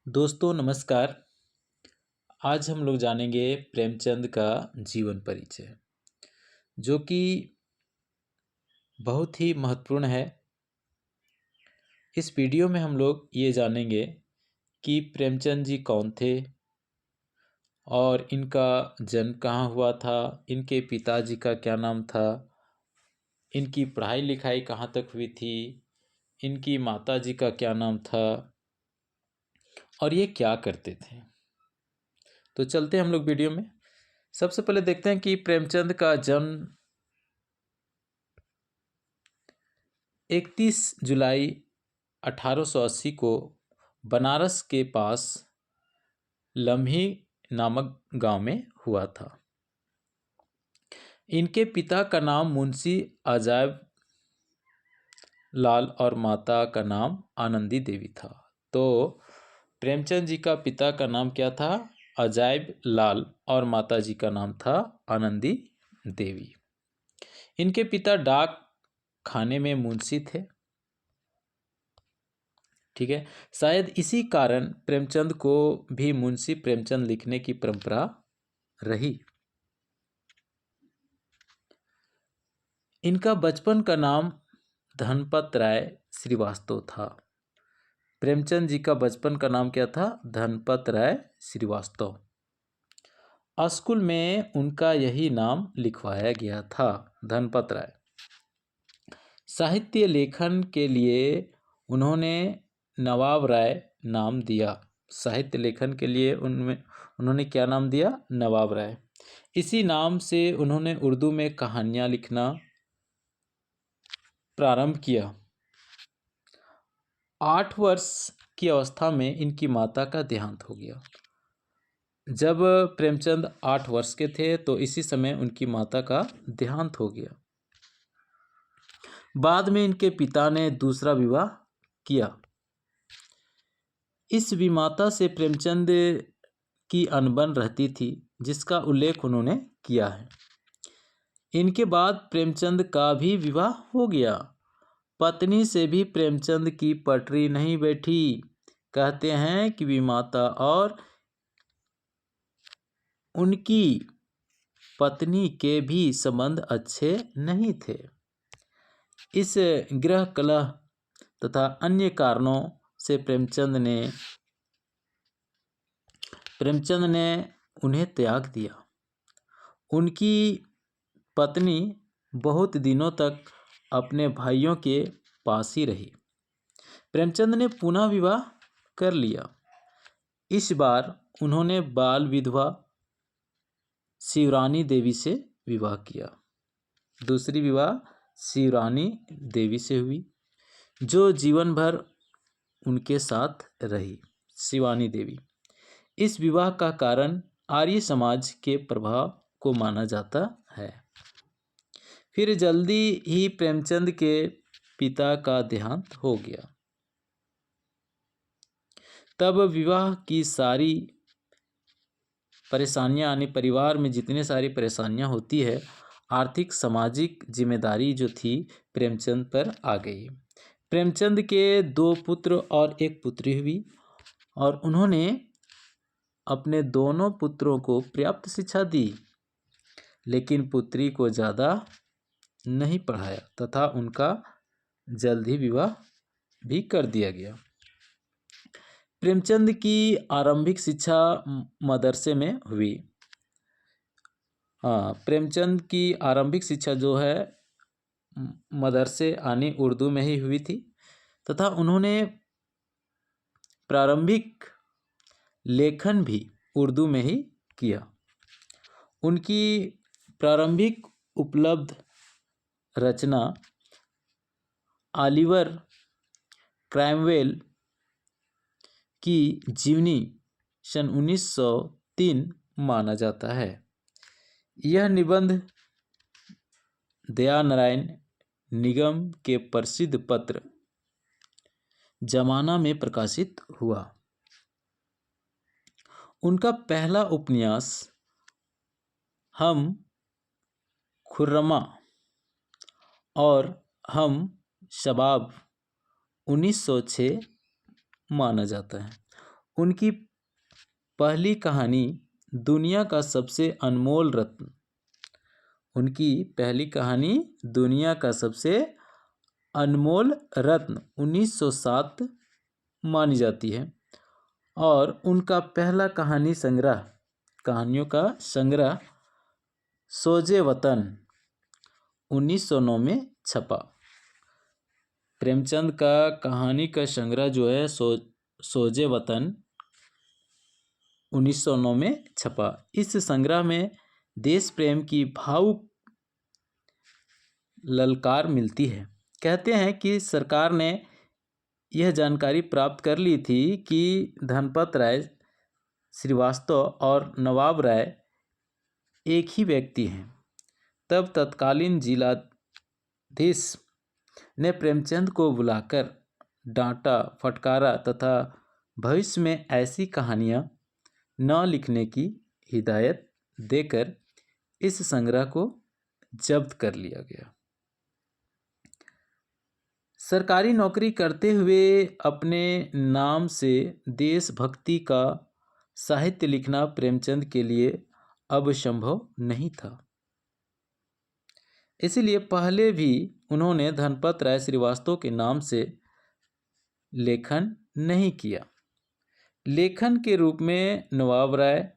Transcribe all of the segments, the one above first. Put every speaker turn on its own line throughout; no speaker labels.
दोस्तों नमस्कार। आज हम लोग जानेंगे प्रेमचंद का जीवन परिचय, जो कि बहुत ही महत्वपूर्ण है। इस वीडियो में हम लोग ये जानेंगे कि प्रेमचंद जी कौन थे और इनका जन्म कहाँ हुआ था, इनके पिताजी का क्या नाम था, इनकी पढ़ाई लिखाई कहाँ तक हुई थी, इनकी माताजी का क्या नाम था और ये क्या करते थे। तो चलते हैं हम लोग वीडियो में। सबसे पहले देखते हैं कि प्रेमचंद का जन्म 31 जुलाई 1880 को बनारस के पास लम्ही नामक गांव में हुआ था। इनके पिता का नाम मुंशी अजायब लाल और माता का नाम आनंदी देवी था। तो प्रेमचंद जी का पिता का नाम क्या था? अजायब लाल और माता जी का नाम था आनंदी देवी। इनके पिता डाक खाने में मुंशी थे। ठीक है, शायद इसी कारण प्रेमचंद को भी मुंशी प्रेमचंद लिखने की परंपरा रही। इनका बचपन का नाम धनपत राय श्रीवास्तव था। प्रेमचंद जी का बचपन का नाम क्या था? धनपत राय श्रीवास्तव। स्कूल में उनका यही नाम लिखवाया गया था, धनपत राय। साहित्य लेखन के लिए उन्होंने नवाब राय नाम दिया। साहित्य लेखन के लिए उन्होंने क्या नाम दिया? नवाब राय। इसी नाम से उन्होंने उर्दू में कहानियाँ लिखना प्रारंभ किया। 8 वर्ष की अवस्था में इनकी माता का देहांत हो गया। जब प्रेमचंद 8 वर्ष के थे तो इसी समय उनकी माता का देहांत हो गया। बाद में इनके पिता ने दूसरा विवाह किया। इस विमाता से प्रेमचंद की अनबन रहती थी, जिसका उल्लेख उन्होंने किया है। इनके बाद प्रेमचंद का भी विवाह हो गया। पत्नी से भी प्रेमचंद की पटरी नहीं बैठी। कहते हैं कि विमाता और उनकी पत्नी के भी संबंध अच्छे नहीं थे। इस गृह कलह तथा अन्य कारणों से प्रेमचंद ने उन्हें त्याग दिया। उनकी पत्नी बहुत दिनों तक अपने भाइयों के पास ही रही। प्रेमचंद ने पुनः विवाह कर लिया। इस बार उन्होंने बाल विधवा शिवरानी देवी से विवाह किया। दूसरी विवाह शिवरानी देवी से हुई, जो जीवन भर उनके साथ रही। शिवानी देवी। इस विवाह का कारण आर्य समाज के प्रभाव को माना जाता है। फिर जल्दी ही प्रेमचंद के पिता का देहांत हो गया। तब विवाह की सारी परेशानियां, यानी परिवार में जितने सारी परेशानियां होती है, आर्थिक सामाजिक जिम्मेदारी जो थी प्रेमचंद पर आ गई। प्रेमचंद के 2 पुत्र और 1 पुत्री हुई और उन्होंने अपने दोनों पुत्रों को पर्याप्त शिक्षा दी, लेकिन पुत्री को ज़्यादा नहीं पढ़ाया तथा उनका जल्द ही विवाह भी कर दिया गया। प्रेमचंद की आरंभिक शिक्षा मदरसे में हुई। प्रेमचंद की आरंभिक शिक्षा जो है मदरसे यानी उर्दू में ही हुई थी तथा उन्होंने प्रारंभिक लेखन भी उर्दू में ही किया। उनकी प्रारंभिक उपलब्ध रचना ऑलिवर क्राइमवेल की जीवनी सन 1903 माना जाता है। यह निबंध दयानारायण निगम के प्रसिद्ध पत्र जमाना में प्रकाशित हुआ। उनका पहला उपन्यास हम खुर्रमा और हम शबाब 1906 माना जाता है। उनकी पहली कहानी दुनिया का सबसे अनमोल रत्न, उनकी पहली कहानी दुनिया का सबसे अनमोल रत्न 1907 मानी जाती है। और उनका पहला कहानी संग्रह, कहानियों का संग्रह सोजे वतन 1909 में छपा। प्रेमचंद का कहानी का संग्रह जो है सोजे वतन 1909 में छपा। इस संग्रह में देश प्रेम की भावुक ललकार मिलती है। कहते हैं कि सरकार ने यह जानकारी प्राप्त कर ली थी कि धनपत राय श्रीवास्तव और नवाब राय एक ही व्यक्ति हैं। तब तत्कालीन जिलाधीश ने प्रेमचंद को बुलाकर डांटा, फटकारा तथा भविष्य में ऐसी कहानियाँ न लिखने की हिदायत देकर इस संग्रह को जब्त कर लिया गया। सरकारी नौकरी करते हुए अपने नाम से देशभक्ति का साहित्य लिखना प्रेमचंद के लिए अब संभव नहीं था। इसलिए पहले भी उन्होंने धनपत राय श्रीवास्तव के नाम से लेखन नहीं किया। लेखन के रूप में नवाब राय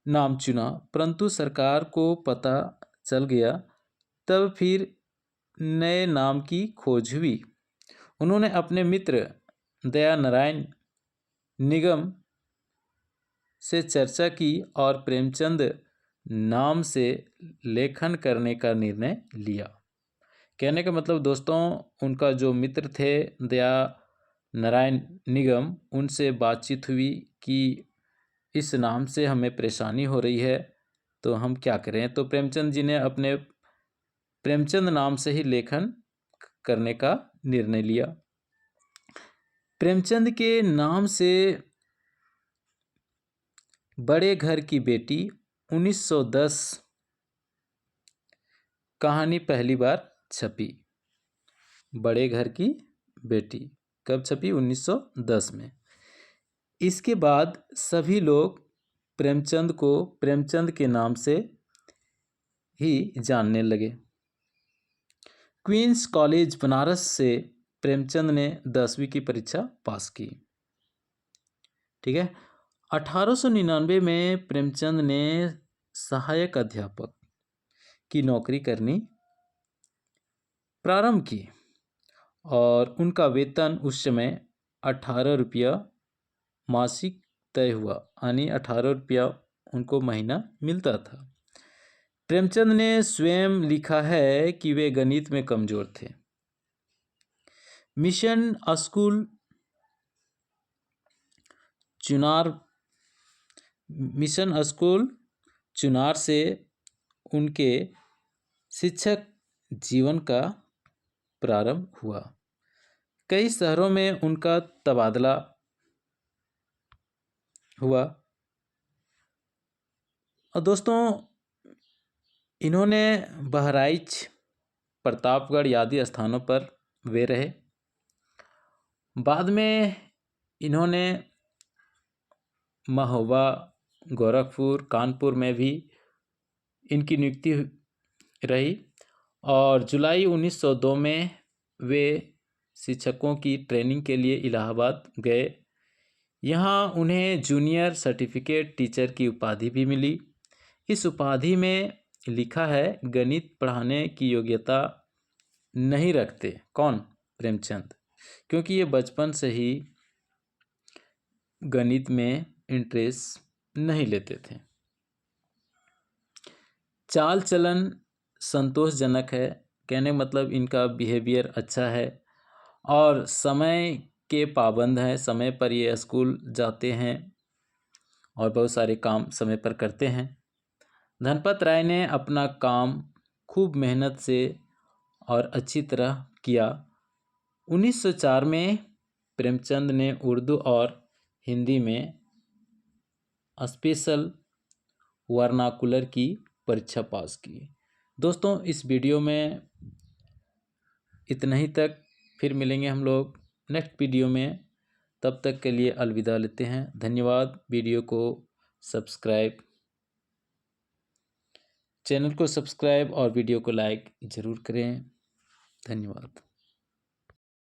नाम चुना, परंतु सरकार को पता चल गया। तब फिर नए नाम की खोज हुई। उन्होंने अपने मित्र दया नारायण निगम से चर्चा की और प्रेमचंद नाम से लेखन करने का निर्णय लिया। कहने का मतलब दोस्तों, उनका जो मित्र थे दया नारायण निगम, उनसे बातचीत हुई कि इस नाम से हमें परेशानी हो रही है, तो हम क्या करें। तो प्रेमचंद जी ने अपने प्रेमचंद नाम से ही लेखन करने का निर्णय लिया। प्रेमचंद के नाम से बड़े घर की बेटी 1910 कहानी पहली बार छपी। बड़े घर की बेटी कब छपी? 1910 में। इसके बाद सभी लोग प्रेमचंद को प्रेमचंद के नाम से ही जानने लगे। क्वींस कॉलेज बनारस से प्रेमचंद ने 10वीं की परीक्षा पास की। ठीक है। 1899 में प्रेमचंद ने सहायक अध्यापक की नौकरी करनी प्रारंभ की और उनका वेतन उस समय 18 रुपया मासिक तय हुआ, यानी 18 रुपया उनको महीना मिलता था। प्रेमचंद ने स्वयं लिखा है कि वे गणित में कमजोर थे। मिशन स्कूल चुनार से उनके शिक्षक जीवन का प्रारंभ हुआ। कई शहरों में उनका तबादला हुआ। और दोस्तों, इन्होंने बहराइच, प्रतापगढ़ आदि स्थानों पर वे रहे। बाद में इन्होंने महोबा, गोरखपुर, कानपुर में भी इनकी नियुक्ति रही और जुलाई 1902 में वे शिक्षकों की ट्रेनिंग के लिए इलाहाबाद गए। यहाँ उन्हें जूनियर सर्टिफिकेट टीचर की उपाधि भी मिली। इस उपाधि में लिखा है गणित पढ़ाने की योग्यता नहीं रखते। कौन? प्रेमचंद, क्योंकि ये बचपन से ही गणित में इंटरेस्ट नहीं लेते थे। चाल चलन संतोषजनक है, कहने मतलब इनका बिहेवियर अच्छा है और समय के पाबंद हैं। समय पर ये स्कूल जाते हैं और बहुत सारे काम समय पर करते हैं। धनपत राय ने अपना काम खूब मेहनत से और अच्छी तरह किया। 1904 में प्रेमचंद ने उर्दू और हिंदी में स्पेशल वर्नाकुलर की परीक्षा पास की। दोस्तों, इस वीडियो में इतना ही तक। फिर मिलेंगे हम लोग नेक्स्ट वीडियो में। तब तक के लिए अलविदा लेते हैं। धन्यवाद। वीडियो को सब्सक्राइब, चैनल को सब्सक्राइब और वीडियो को लाइक ज़रूर करें। धन्यवाद।